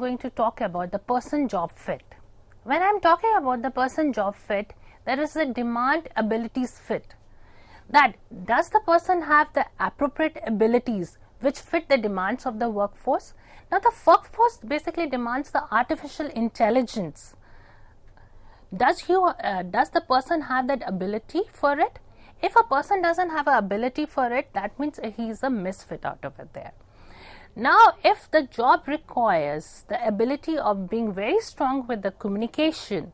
going to talk about the person job fit. When I'm talking about the person job fit, there is a demand abilities fit. That does the person have the appropriate abilities which fit the demands of the workforce? Now the workforce basically demands the artificial intelligence. Does the person have that ability for it? If a person doesn't have an ability for it, that means he is a misfit out of it there. Now, if the job requires the ability of being very strong with the communication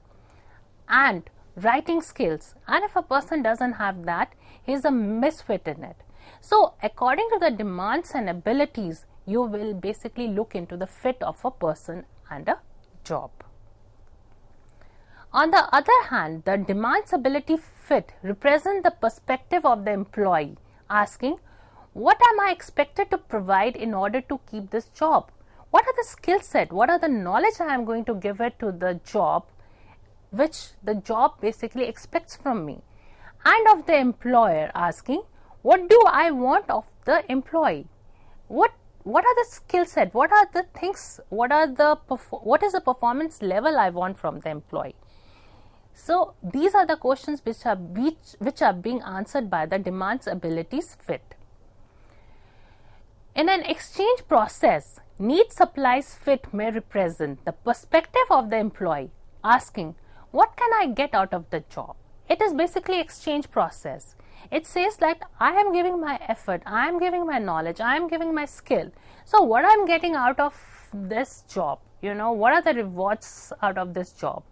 and writing skills, and if a person doesn't have that, he is a misfit in it. So, according to the demands and abilities, you will basically look into the fit of a person and a job. On the other hand, the demands ability fit represent the perspective of the employee, asking, what am I expected to provide in order to keep this job? What are the skill set? What are the knowledge I am going to give it to the job, which the job basically expects from me? And of the employer asking, what do I want of the employee? What are the skill set? What are the things? What is the performance level I want from the employee? So these are the questions which are being answered by the demands abilities fit. In an exchange process, need supplies fit may represent the perspective of the employee asking, what can I get out of the job? It is basically exchange process. It says that I am giving my effort, I am giving my knowledge, I am giving my skill. So what I am getting out of this job? What are the rewards out of this job?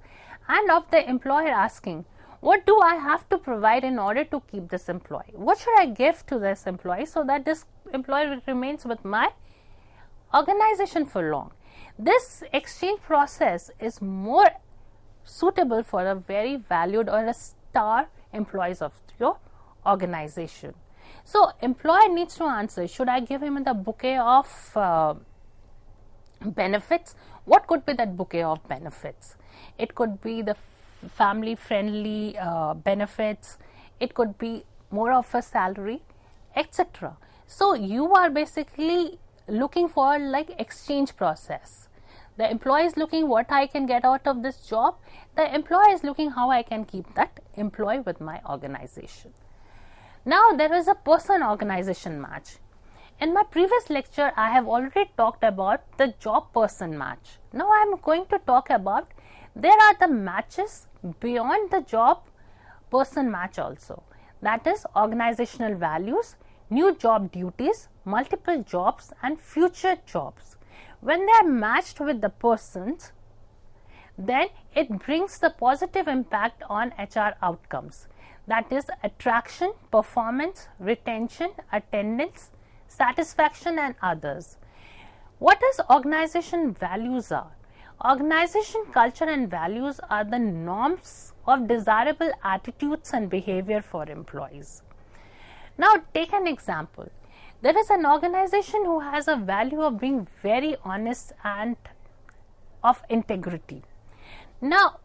And of the employer asking, what do I have to provide in order to keep this employee? What should I give to this employee so that this employee remains with my organization for long? This exchange process is more suitable for a very valued or a star employees of your organization. So, employer needs to answer, should I give him the bouquet of benefits? What could be that bouquet of benefits? It could be the family friendly benefits, it could be more of a salary, etc. So you are basically looking for like exchange process. The employee is looking what I can get out of this job, the employer is looking how I can keep that employee with my organization. Now there is a person organization match. In my previous lecture, I have already talked about the job person match. Now I am going to talk about there are the matches beyond the job person match also. That is organizational values, new job duties, multiple jobs and future jobs. When they are matched with the persons, then it brings the positive impact on HR outcomes. That is attraction, performance, retention, attendance, satisfaction and others. What does organization values are? Organization culture and values are the norms of desirable attitudes and behavior for employees. Now take an example. There is an organization who has a value of being very honest and of integrity. Now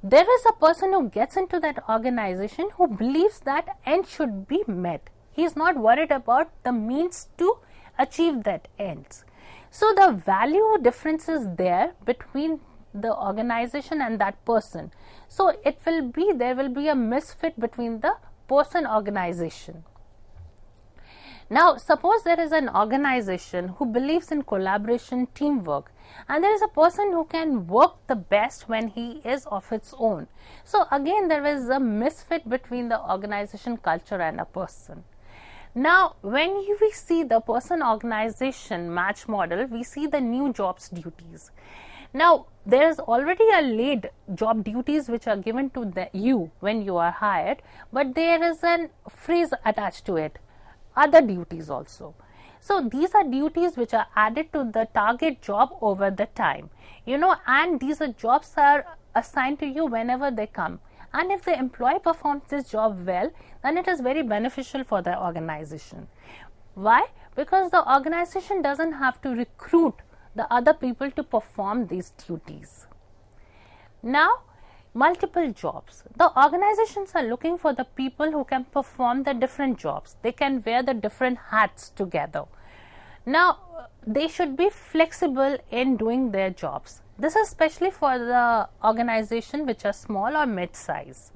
there is a person who gets into that organization who believes that end should be met. He is not worried about the means to achieve that ends. So the value difference is there between the organization and that person. So there will be a misfit between the person organization. Now suppose there is an organization who believes in collaboration, teamwork, and there is a person who can work the best when he is of its own. So again there is a misfit between the organization culture and a person. Now, when we see the person organization match model, we see the new jobs duties. Now, there is already a laid job duties which are given to you when you are hired, but there is a phrase attached to it, other duties also. So, these are duties which are added to the target job over the time, and these jobs are assigned to you whenever they come. And if the employee performs this job well, then it is very beneficial for the organization. Why? Because the organization doesn't have to recruit the other people to perform these duties. Now, multiple jobs. The organizations are looking for the people who can perform the different jobs. They can wear the different hats together. Now, they should be flexible in doing their jobs. This is especially for the organization which are small or mid-size.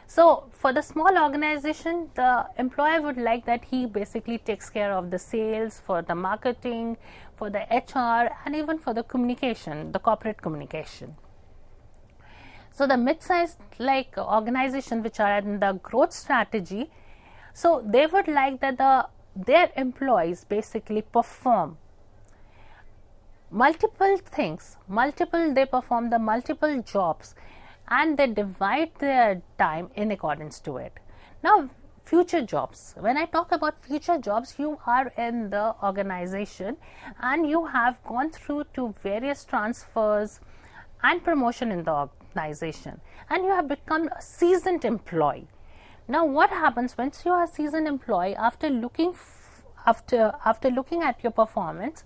So, for the small organization, the employer would like that he basically takes care of the sales, for the marketing, for the HR, and even for the communication, the corporate communication. So, the mid-sized like organization which are in the growth strategy, so they would like that their employees basically perform multiple things, they perform the multiple jobs, and they divide their time in accordance to it. Now, future jobs. When I talk about future jobs, you are in the organization and you have gone through to various transfers and promotion in the organization, and you have become a seasoned employee. Now, what happens once you are a seasoned employee? After looking at your performance,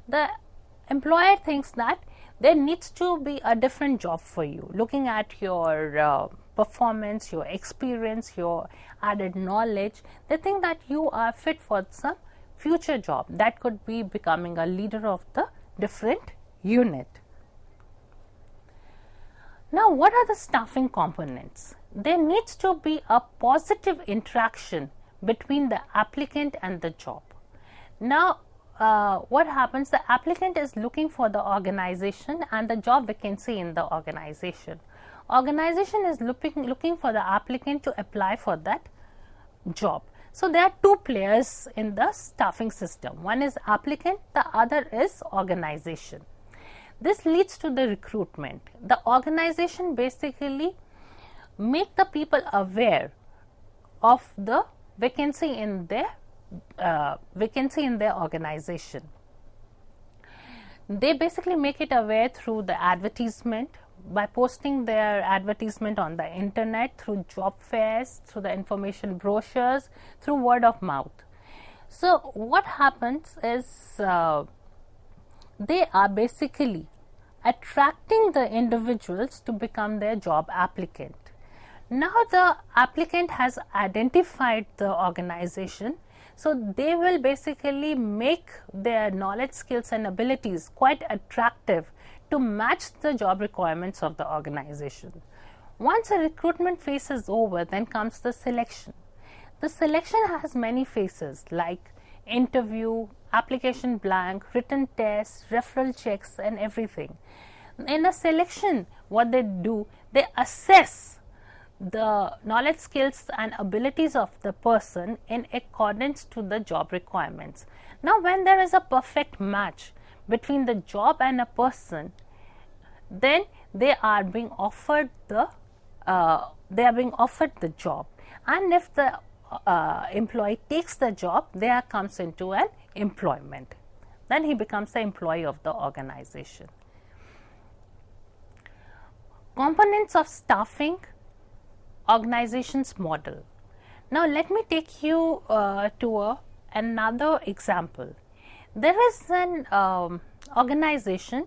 the employer thinks that there needs to be a different job for you. Looking at your performance, your experience, your added knowledge, they think that you are fit for some future job. That could be becoming a leader of the different unit. Now, what are the staffing components? There needs to be a positive interaction between the applicant and the job. Now, what happens? The applicant is looking for the organization and the job vacancy in the organization. Organization is looking for the applicant to apply for that job. So, there are two players in the staffing system. One is applicant, the other is organization. This leads to the recruitment. The organization basically make the people aware of the vacancy in their organization. They basically make it aware through the advertisement, by posting their advertisement on the internet, through job fairs, through the information brochures, through word of mouth. So, what happens is they are basically attracting the individuals to become their job applicant. Now, the applicant has identified the organization, so they will basically make their knowledge, skills and abilities quite attractive to match the job requirements of the organization. Once a recruitment phase is over, then comes the selection. The selection has many phases like interview, application blank, written tests, referral checks and everything. In a selection, what they do, they assess the knowledge, skills and abilities of the person in accordance to the job requirements. Now, when there is a perfect match between the job and a person, then they are being offered the job, and if the employee takes the job, there comes into an employment. Then he becomes the employee of the organization. Components of staffing organization's model. Now, let me take you to another example. There is an organization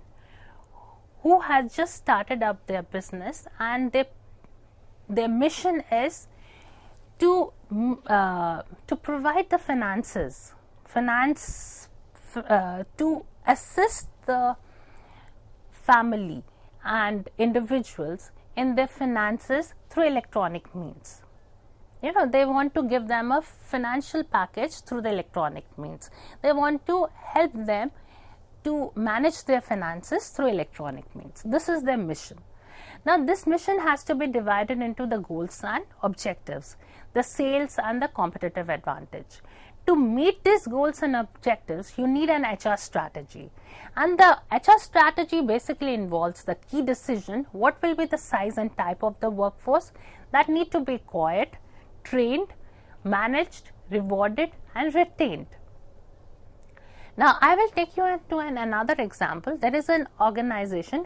who has just started up their business, and their mission is to provide the finance to assist the family and individuals in their finances through electronic means. They want to give them a financial package through the electronic means. They want to help them to manage their finances through electronic means. This is their mission. Now, this mission has to be divided into the goals and objectives, the sales and the competitive advantage. To meet these goals and objectives, you need an HR strategy. And the HR strategy basically involves the key decision, what will be the size and type of the workforce that need to be acquired, trained, managed, rewarded and retained. Now, I will take you into another example. There is an organization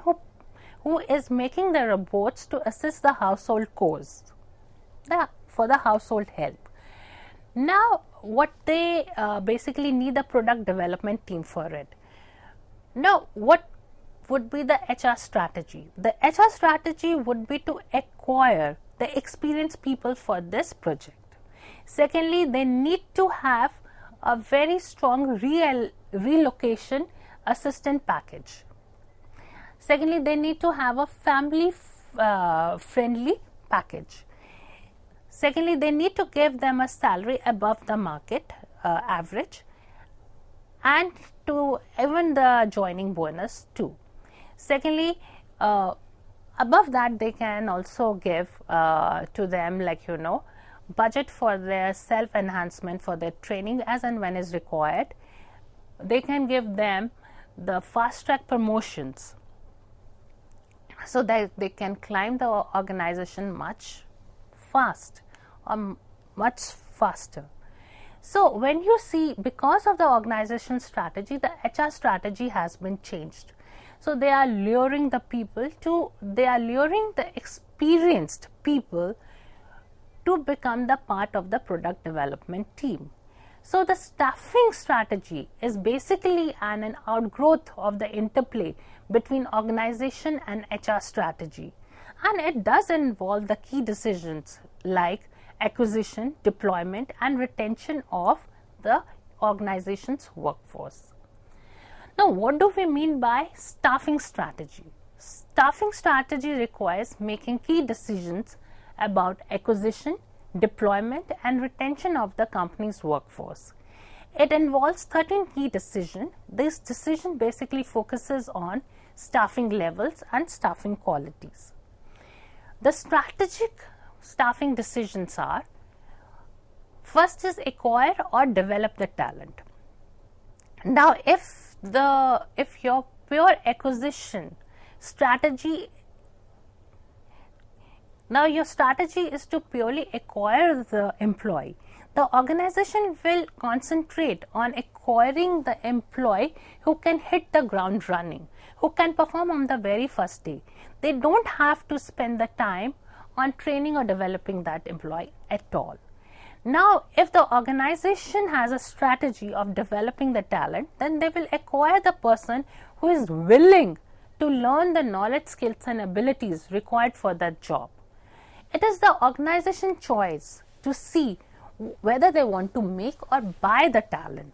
who is making the robots to assist the household chores, for the household help. Now, what they basically need a product development team for it. Now, what would be the HR strategy? The HR strategy would be to acquire the experienced people for this project. Secondly, they need to have a very strong relocation assistance package. Secondly, they need to have a family friendly package. Secondly, they need to give them a salary above the market average, and to even the joining bonus too. Secondly, above that, they can also give to them, like, budget for their self enhancement, for their training as and when is required. They can give them the fast track promotions so that they can climb the organization much faster. So when you see, because of the organization strategy, the HR strategy has been changed. So they are luring the experienced people to become the part of the product development team. So the staffing strategy is basically an outgrowth of the interplay between organization and HR strategy, and it does involve the key decisions like acquisition, deployment, and retention of the organization's workforce. Now, what do we mean by staffing strategy? Staffing strategy requires making key decisions about acquisition, deployment, and retention of the company's workforce. It involves 13 key decisions. This decision basically focuses on staffing levels and staffing qualities. The strategic staffing decisions are: first is acquire or develop the talent. Now, if your pure acquisition strategy, now your strategy is to purely acquire the employee, the organization will concentrate on acquiring the employee who can hit the ground running, who can perform on the very first day. They don't have to spend the time on training or developing that employee at all. Now, if the organization has a strategy of developing the talent, then they will acquire the person who is willing to learn the knowledge, skills, and abilities required for that job. It is the organization choice to see whether they want to make or buy the talent.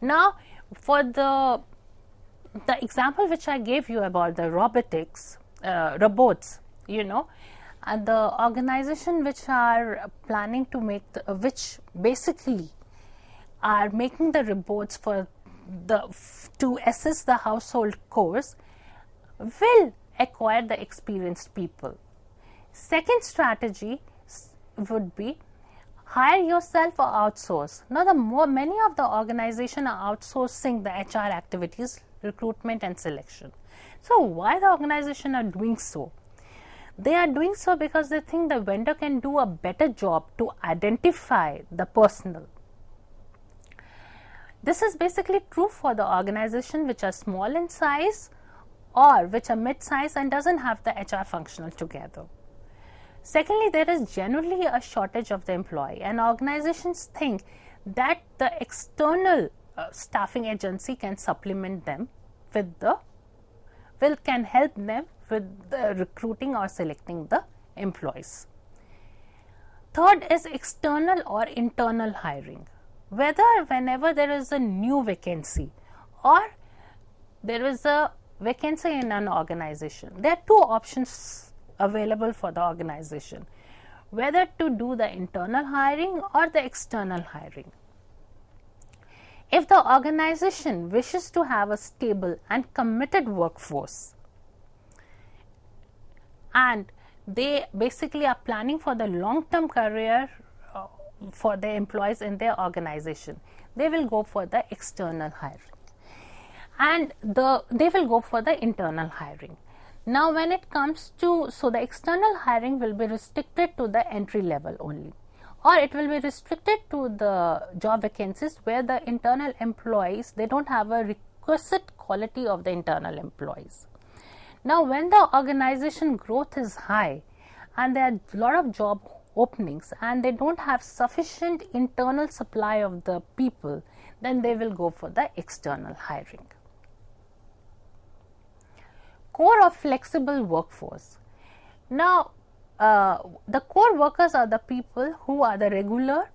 Now, for the example which I gave you about the robots, and the organization which are planning to make, which basically are making the robots to assist the household chores, will acquire the experienced people. Second strategy would be hire yourself or outsource. Now, many of the organizations are outsourcing the HR activities, recruitment and selection. So, why the organization are doing so? They are doing so because they think the vendor can do a better job to identify the personnel. This is basically true for the organization which are small in size or which are mid-size and doesn't have the HR functional together. Secondly, there is generally a shortage of the employee, and organizations think that the external staffing agency can supplement them can help them with the recruiting or selecting the employees. Third is external or internal hiring. Whenever there is a new vacancy or there is a vacancy in an organization, there are two options available for the organization, whether to do the internal hiring or the external hiring. If the organization wishes to have a stable and committed workforce, and they basically are planning for the long-term career for their employees in their organization, they will go for the external hiring, and they will go for the internal hiring. Now, when it comes to, so the external hiring will be restricted to the entry level only, or it will be restricted to the job vacancies where the internal employees, they don't have a requisite quality of the internal employees. Now, when the organization growth is high and there are a lot of job openings and they don't have sufficient internal supply of the people, then they will go for the external hiring. Core of flexible workforce. Now, the core workers are the people who are the regular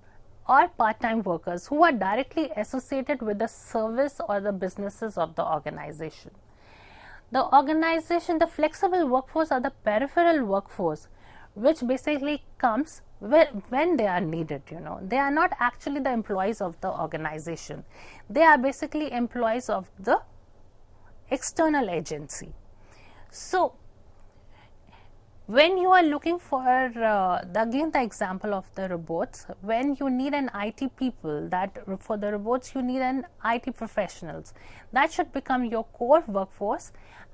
or part-time workers who are directly associated with the service or the businesses of the organization. The flexible workforce are the peripheral workforce, which basically comes when they are needed. They are not actually the employees of the organization. They are basically employees of the external agency. So when you are looking for again the example of the robots, when you need an IT people, that for the robots you need an IT professionals, that should become your core workforce,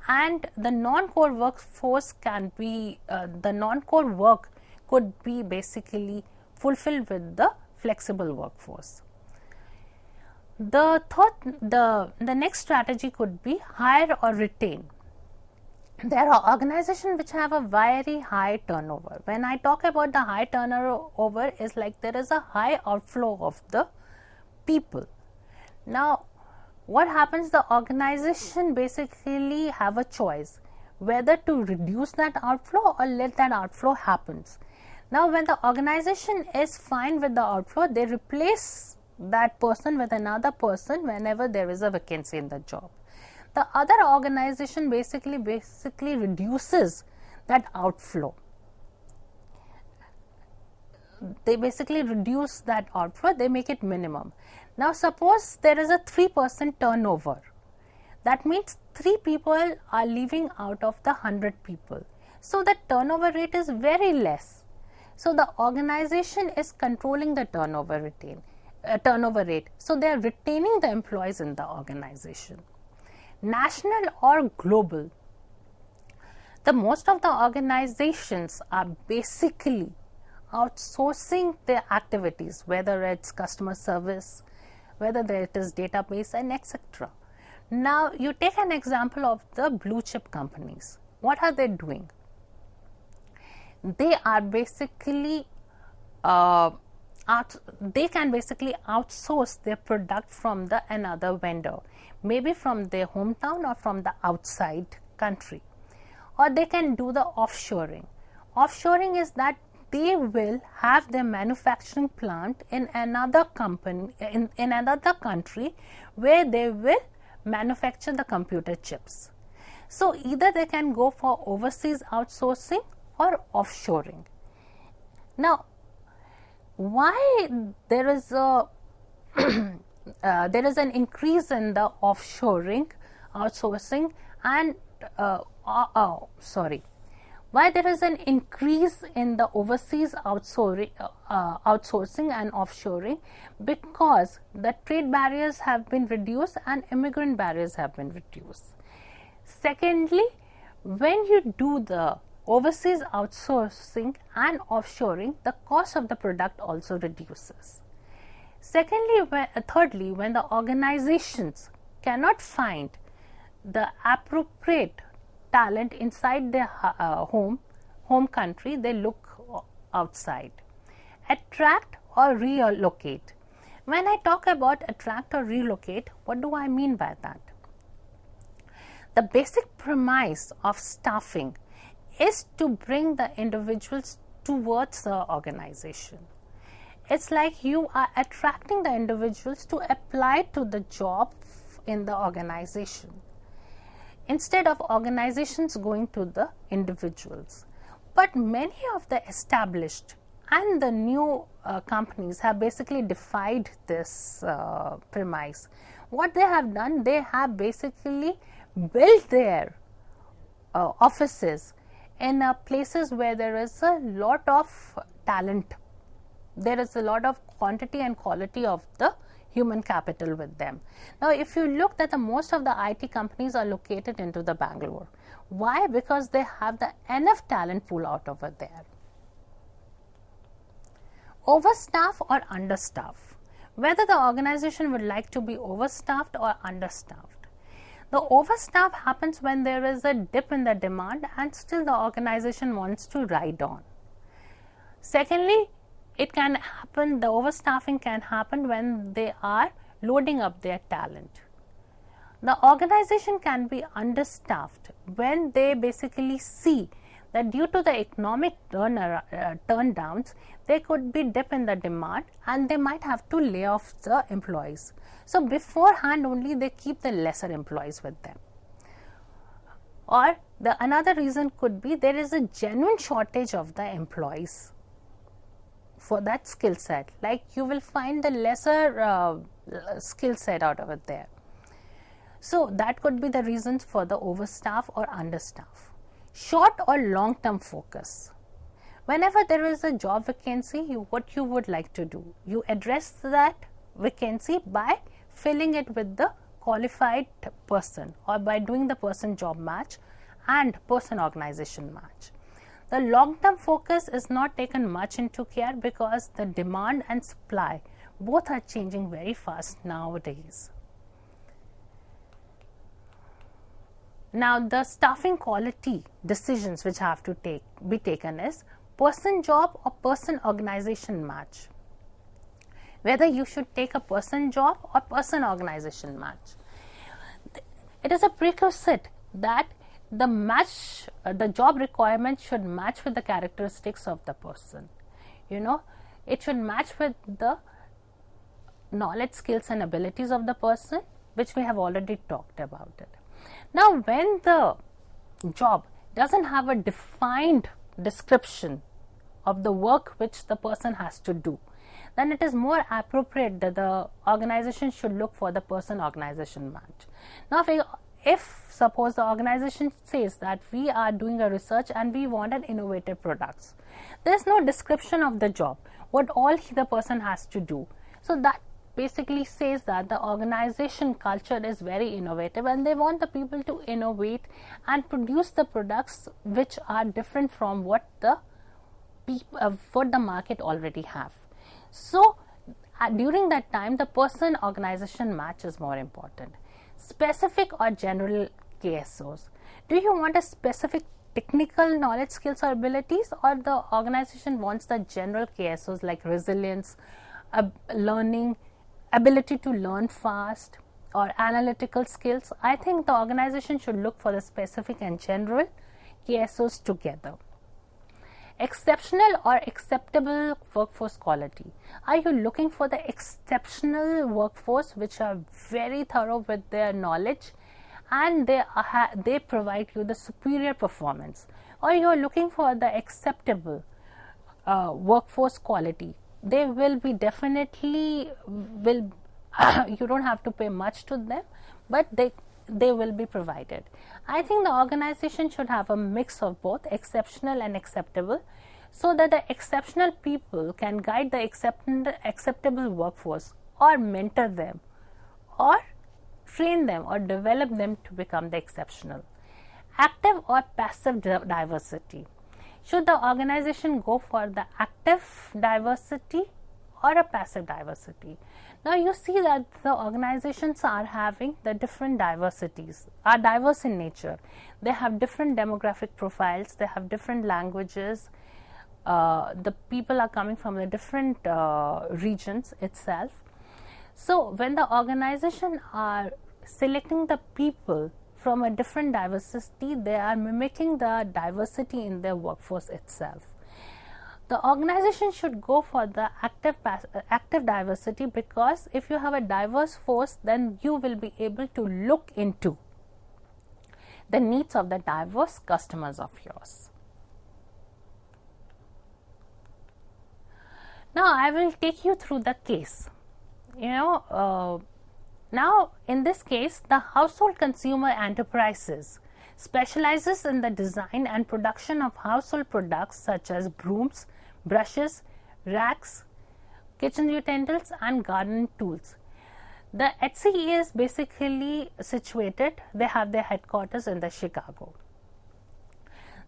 and the non-core workforce can be the non-core work could be basically fulfilled with the flexible workforce. The next strategy could be hire or retain. There are organizations which have a very high turnover. When I talk about the high turnover, is like there is a high outflow of the people. Now what happens, the organization basically have a choice whether to reduce that outflow or let that outflow happens. Now when the organization is fine with the outflow, they replace that person with another person whenever there is a vacancy in the job. The other organization basically reduces that outflow. They basically reduce that outflow, they make it minimum. Now suppose there is a 3% turnover. That means 3 people are leaving out of the 100 people. So the turnover rate is very less. So the organization is controlling the turnover rate. So they are retaining the employees in the organization. National or global, the most of the organizations are basically outsourcing their activities, whether it's customer service, whether it is database, and etc. Now you take an example of the blue chip companies. What are they doing? They are basically they can basically outsource their product from another vendor, maybe from their hometown or from the outside country, or they can do the offshoring. Offshoring is that they will have their manufacturing plant in another company in another country where they will manufacture the computer chips. So either they can go for overseas outsourcing or offshoring. Now why there is an increase in the offshoring, outsourcing, and why there is an increase in the overseas outsourcing and offshoring? Because the trade barriers have been reduced and immigrant barriers have been reduced. Secondly, when you do the overseas outsourcing and offshoring, the cost of the product also reduces. Thirdly, when the organizations cannot find the appropriate talent inside their home country, they look outside. Attract or relocate. When I talk about attract or relocate, what do I mean by that? The basic premise of staffing is to bring the individuals towards the organization. It's like you are attracting the individuals to apply to the job in the organization, instead of organizations going to the individuals. But many of the established and the new companies have basically defied this premise. What they have done, they have basically built their offices in places where there is a lot of talent. There is a lot of quantity and quality of the human capital with them. Now if you look that the most of the IT companies are located into the Bangalore. Why? Because they have the enough talent pool out over there. Overstaff or understaff. Whether the organization would like to be overstaffed or understaffed. The overstaff happens when there is a dip in the demand and still the organization wants to ride on. Secondly, it can happen, the overstaffing can happen when they are loading up their talent. The organization can be understaffed when they basically see that due to the economic turndowns, there could be dip in the demand and they might have to lay off the employees. So beforehand only they keep the lesser employees with them. Or another reason could be there is a genuine shortage of the employees for that skill set. Like you will find the lesser skill set out of it there. So that could be the reasons for the overstaff or understaff. Short or long-term focus. Whenever there is a job vacancy, what you would like to do? You address that vacancy by filling it with the qualified person or by doing the person job match and person organization match. The long-term focus is not taken much into care because the demand and supply both are changing very fast nowadays. Now, the staffing quality decisions which have to be taken is person job or person organization match. Whether you should take a person job or person organization match. It is a prerequisite that the job requirement should match with the characteristics of the person. It should match with the knowledge, skills and abilities of the person, which we have already talked about it. Now, when the job doesn't have a defined description of the work which the person has to do, then it is more appropriate that the organization should look for the person organization match. Now, if suppose the organization says that we are doing a research and we wanted innovative products, there is no description of the job, what all the person has to do. So that basically says that the organization culture is very innovative and they want the people to innovate and produce the products which are different from what the market already have. So during that time, the person organization match is more important. Specific or general KSOs. Do you want a specific technical knowledge, skills or abilities, or the organization wants the general KSOs like resilience, learning, ability to learn fast or analytical skills? I think the organization should look for the specific and general KSOs together. Exceptional or acceptable workforce quality. Are you looking for the exceptional workforce which are very thorough with their knowledge and they provide you the superior performance, or you are looking for the acceptable workforce quality? They will be definitely you don't have to pay much to them, but they will be provided. I think the organization should have a mix of both exceptional and acceptable, so that the exceptional people can guide the acceptable workforce or mentor them or train them or develop them to become the exceptional. Active or passive diversity. Should the organization go for the active diversity or a passive diversity? Now you see that the organizations are having the different diversities, are diverse in nature. They have different demographic profiles, they have different languages, the people are coming from the different regions itself. So when the organization are selecting the people from a different diversity, they are mimicking the diversity in their workforce itself. The organization should go for the active diversity, because if you have a diverse force, then you will be able to look into the needs of the diverse customers of yours. Now I will take you through the case. Now in this case, the household consumer enterprises specializes in the design and production of household products such as brooms, brushes, racks, kitchen utensils and garden tools. The HCE is basically situated, they have their headquarters in the Chicago.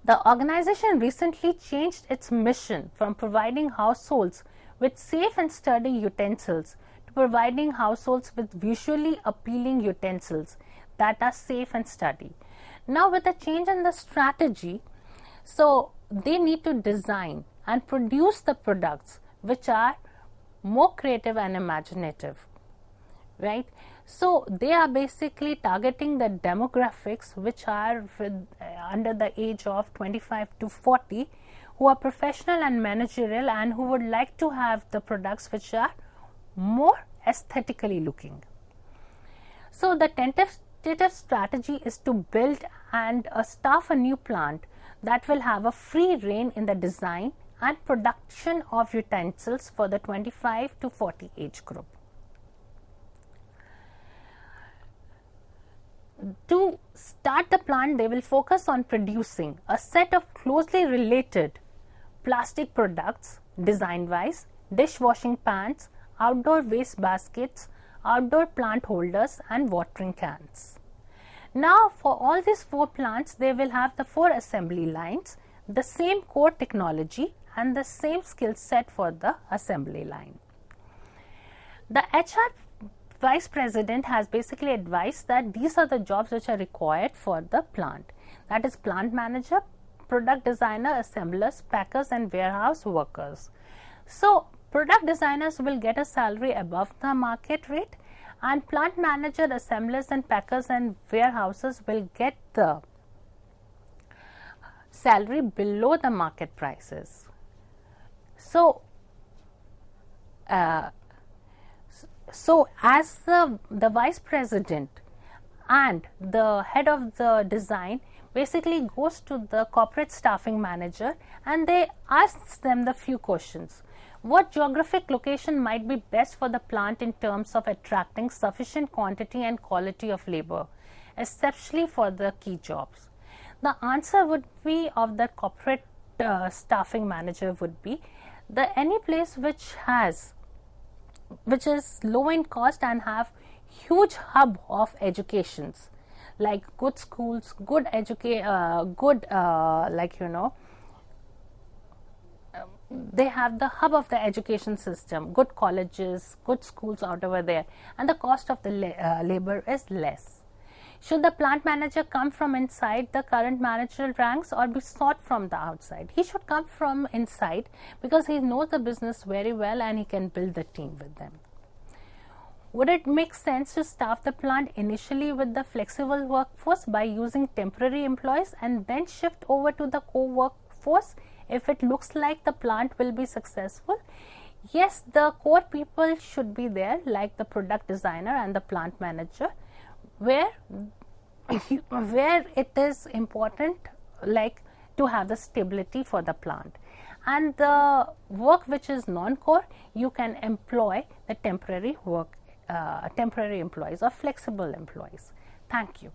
The organization recently changed its mission from providing households with safe and sturdy utensils to providing households with visually appealing utensils that are safe and sturdy. Now with the change in the strategy, so they need to design and produce the products which are more creative and imaginative, right? So they are basically targeting the demographics which are under the age of 25 to 40, who are professional and managerial and who would like to have the products which are more aesthetically looking. So the tentative strategy is to build and staff a new plant that will have a free rein in the design and production of utensils for the 25 to 40 age group. To start the plant, they will focus on producing a set of closely related plastic products, design-wise, dishwashing pans, outdoor waste baskets, outdoor plant holders and watering cans. Now for all these 4 plants, they will have the 4 assembly lines, the same core technology and the same skill set for the assembly line. The HR Vice President has basically advised that these are the jobs which are required for the plant. That is plant manager, product designer, assemblers, packers and warehouse workers. So product designers will get a salary above the market rate, and plant manager, assemblers and packers and warehouses will get the salary below the market prices. So as the vice president and the head of the design basically goes to the corporate staffing manager and they ask them the few questions. What geographic location might be best for the plant in terms of attracting sufficient quantity and quality of labor, especially for the key jobs? The answer would be of the corporate staffing manager would be any place which is low in cost and have huge hub of educations, like good schools, good they have the hub of the education system, good colleges, good schools out over there, and the cost of the labor is less. Should the plant manager come from inside the current managerial ranks or be sought from the outside? He should come from inside because he knows the business very well and he can build the team with them. Would it make sense to staff the plant initially with the flexible workforce by using temporary employees and then shift over to the core workforce if it looks like the plant will be successful? Yes, the core people should be there, like the product designer and the plant manager, where it is important, like to have the stability for the plant. And the work which is non-core, you can employ the temporary employees or flexible employees. Thank you.